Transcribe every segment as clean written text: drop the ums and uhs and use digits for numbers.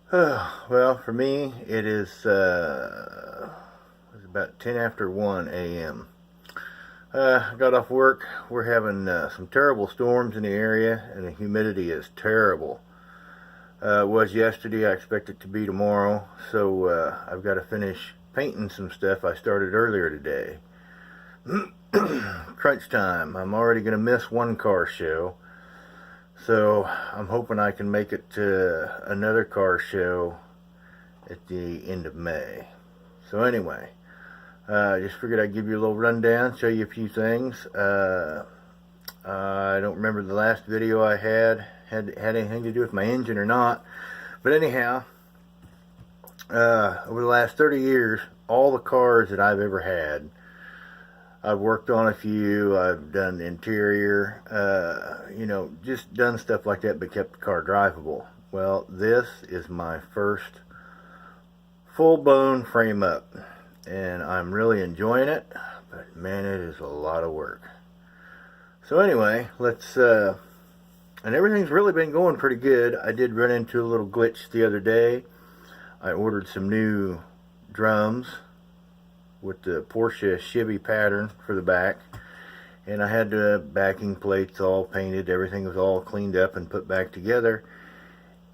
Well, for me, it's about 10 after 1 a.m. I got off work. We're having some terrible storms in the area, and the humidity is terrible. It was yesterday. I expect it to be tomorrow. So I've got to finish painting some stuff I started earlier today. Crunch time. I'm already going to miss one car show. So I'm hoping I can make it to another car show at the end of May. So anyway, just figured I'd give you a little rundown, show you a few things. I don't remember the last video I had anything to do with my engine or not. But anyhow, over the last 30 years, all the cars that I've ever had, I've worked on a few. I've done interior, just done stuff like that, but kept the car drivable. Well, this is my first full-blown frame up, and I'm really enjoying it, but man, it is a lot of work. So anyway, and everything's really been going pretty good. I did run into a little glitch the other day. I ordered some new drums with the Porsche Chevy pattern for the back, and I had the backing plates all painted. Everything was all cleaned up and put back together,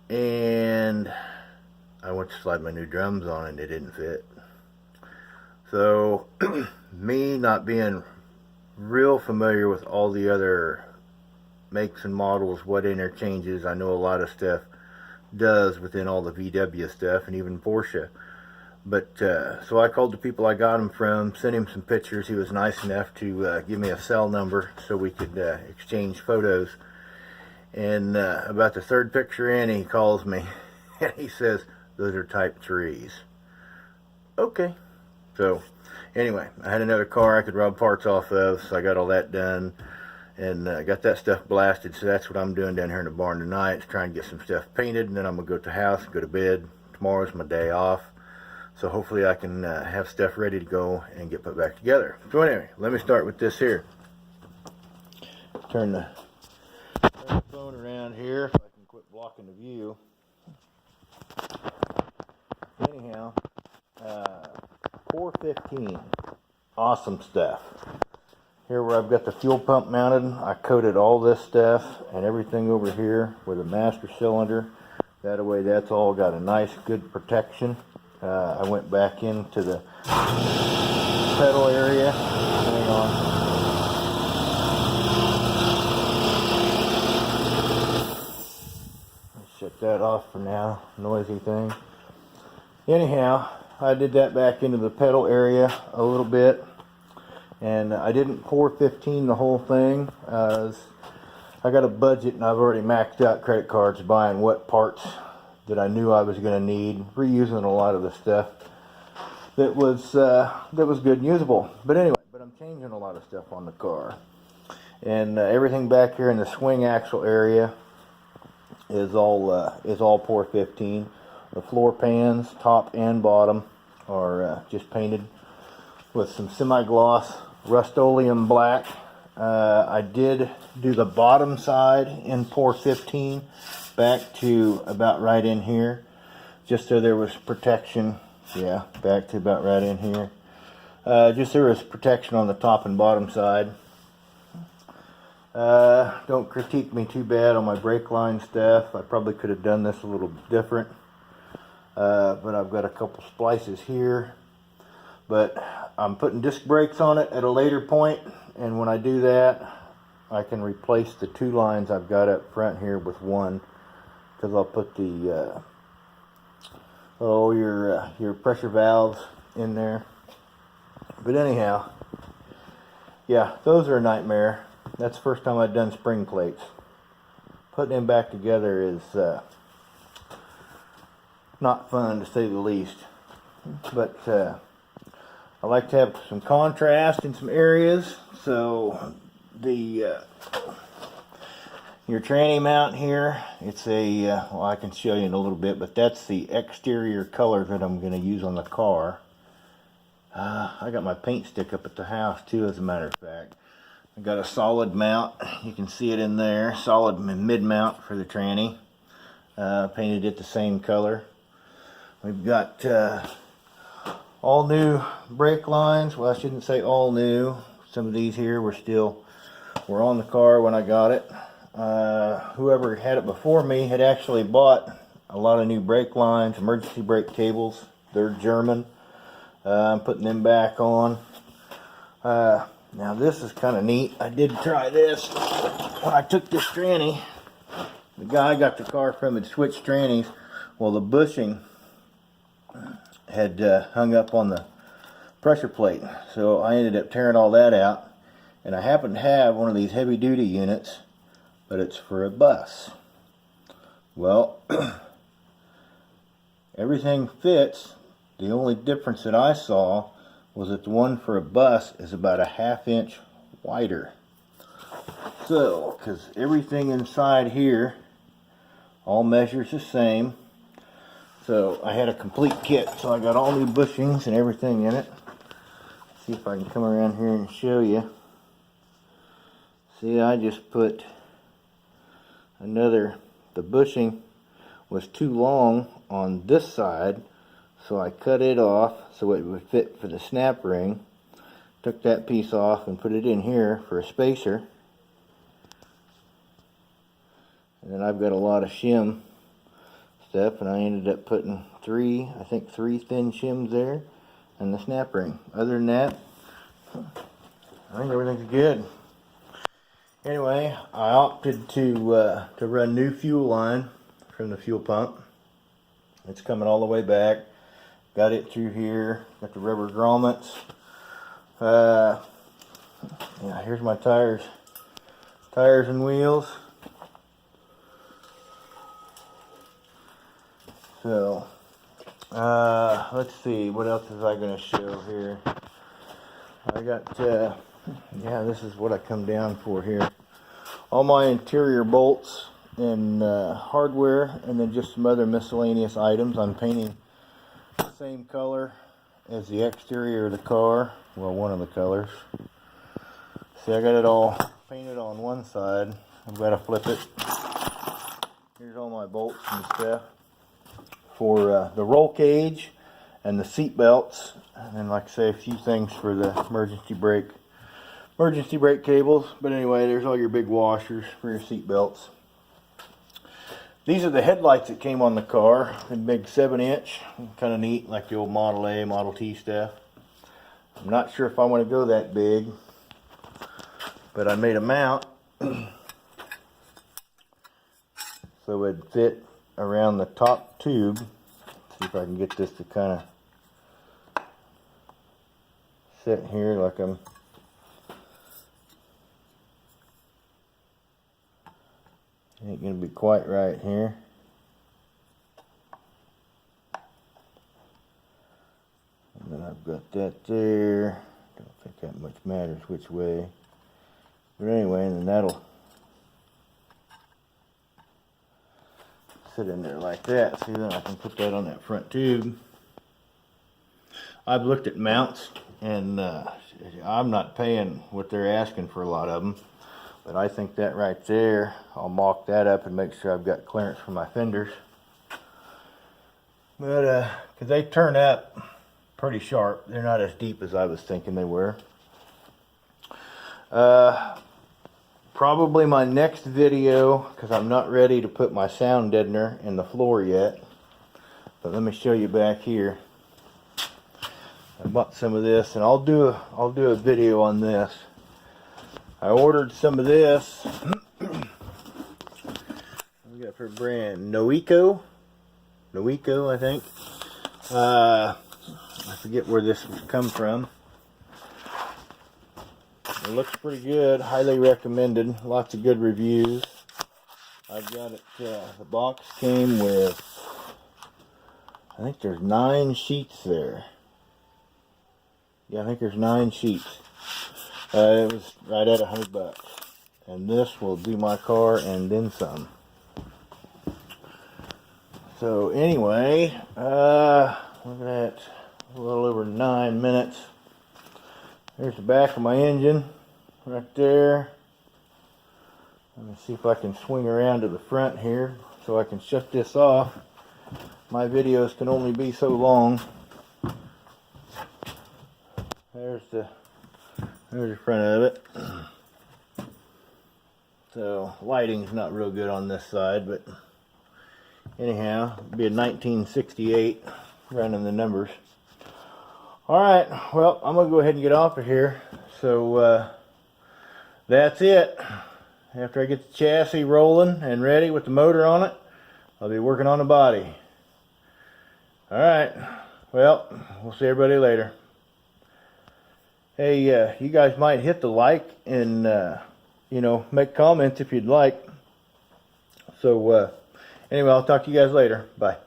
and I went to slide my new drums on and they didn't fit. So me not being real familiar with all the other makes and models, what interchanges, I know a lot of stuff does within all the VW stuff and even Porsche. But so I called the people I got them from, sent him some pictures. He was nice enough to give me a cell number so we could exchange photos. And about the third picture in, he calls me and he says, "Those are Type 3s. Okay. So anyway, I had another car I could rob parts off of, so I got all that done and got that stuff blasted. So that's what I'm doing down here in the barn tonight, is trying to get some stuff painted, and then I'm going to go to the house and go to bed. Tomorrow's my day off. So hopefully I can have stuff ready to go and get put back together. So anyway, let me start with this here. Turn the phone around here if I can quit blocking the view. Anyhow, 415. Awesome stuff. Here where I've got the fuel pump mounted, I coated all this stuff and everything over here with a master cylinder. That way that's all got a nice good protection. I went back into the pedal area. Hang on. Let's shut that off for now. Noisy thing. Anyhow, I did that back into the pedal area a little bit. And I didn't 415 the whole thing. I got a budget and I've already maxed out credit cards buying what parts that I knew I was going to need, reusing a lot of the stuff that was good and usable. But anyway, I'm changing a lot of stuff on the car, and everything back here in the swing axle area is all 415. The floor pans, top and bottom, are just painted with some semi-gloss Rust-Oleum black. I did do the bottom side in 415 back to about right in here, just so there was protection. Yeah, back to about right in here. Just there was protection on the top and bottom side. Don't critique me too bad on my brake line stuff. I probably could have done this a little different. But I've got a couple splices here. But I'm putting disc brakes on it at a later point, and when I do that, I can replace the two lines I've got up front here with one, because I'll put the your pressure valves in there. But anyhow, yeah, those are a nightmare. That's the first time I've done spring plates. Putting them back together is not fun, to say the least. But I like to have some contrast in some areas. So the your tranny mount here, it's a well, I can show you in a little bit, but that's the exterior color that I'm going to use on the car. I got my paint stick up at the house too, as a matter of fact. I got a solid mount, you can see it in there, solid mid mount for the tranny. Painted it the same color. We've got all new brake lines. Well, I shouldn't say all new. Some of these here were on the car when I got it. Whoever had it before me had actually bought a lot of new brake lines, emergency brake cables. They're German. I'm putting them back on. Now this is kind of neat. I did try this when I took this tranny. The guy I got the car from had switched trannies. Well, the bushing had hung up on the pressure plate, so I ended up tearing all that out. And I happen to have one of these heavy duty units, but it's for a bus. Well, everything fits. The only difference that I saw was that the one for a bus is about a 1/2 inch wider. So, because everything inside here all measures the same. So I had a complete kit. So I got all new bushings and everything in it. See if I can come around here and show you. See, I just put the bushing was too long on this side, so I cut it off so it would fit for the snap ring. Took that piece off and put it in here for a spacer. And then I've got a lot of shim stuff, and I ended up putting three thin shims there and the snap ring. Other than that, I think everything's good. Anyway, I opted to run new fuel line from the fuel pump. It's coming all the way back. Got it through here. Got the rubber grommets. Yeah, here's my tires and wheels. So, let's see, what else is I going to show here? I got, yeah, this is what I come down for here. All my interior bolts and hardware, and then just some other miscellaneous items. I'm painting the same color as the exterior of the car. Well, one of the colors. See, I got it all painted on one side. I've got to flip it. Here's all my bolts and stuff for the roll cage and the seat belts, and then, like I say, a few things for the emergency brake cables. But anyway, there's all your big washers for your seat belts. These are the headlights that came on the car, a big 7-inch, kind of neat, like the old Model A, Model T stuff. I'm not sure if I want to go that big, but I made a mount so it'd fit around the top tube. See if I can get this to kind of sit here like I'm. Ain't gonna be quite right here. And then I've got that there. Don't think that much matters which way. But anyway, and then that'll sit in there like that. See, then I can put that on that front tube. I've looked at mounts, and I'm not paying what they're asking for a lot of them. But I think that right there, I'll mock that up and make sure I've got clearance for my fenders. But, because they turn up pretty sharp. They're not as deep as I was thinking they were. Probably my next video, because I'm not ready to put my sound deadener in the floor yet. But let me show you back here. I bought some of this, and I'll do a video on this. I ordered some of this. We got for brand Noeco, I think. I forget where this was come from. It looks pretty good. Highly recommended. Lots of good reviews. I've got it. The box came with, I think there's 9 sheets there. Yeah, I think there's 9 sheets. It was right at $100, and this will do my car and then some. So anyway, look at that, a little over 9 minutes. There's the back of my engine, right there. Let me see if I can swing around to the front here, so I can shut this off. my videos can only be so long. There's the front of it. So lighting's not real good on this side, but anyhow, it'd be a 1968, running the numbers. Alright, well, I'm going to go ahead and get off of here. So that's it. After I get the chassis rolling and ready with the motor on it, I'll be working on the body. Alright, well, we'll see everybody later. Hey, you guys might hit the like and, you know, make comments if you'd like. So, anyway, I'll talk to you guys later. Bye.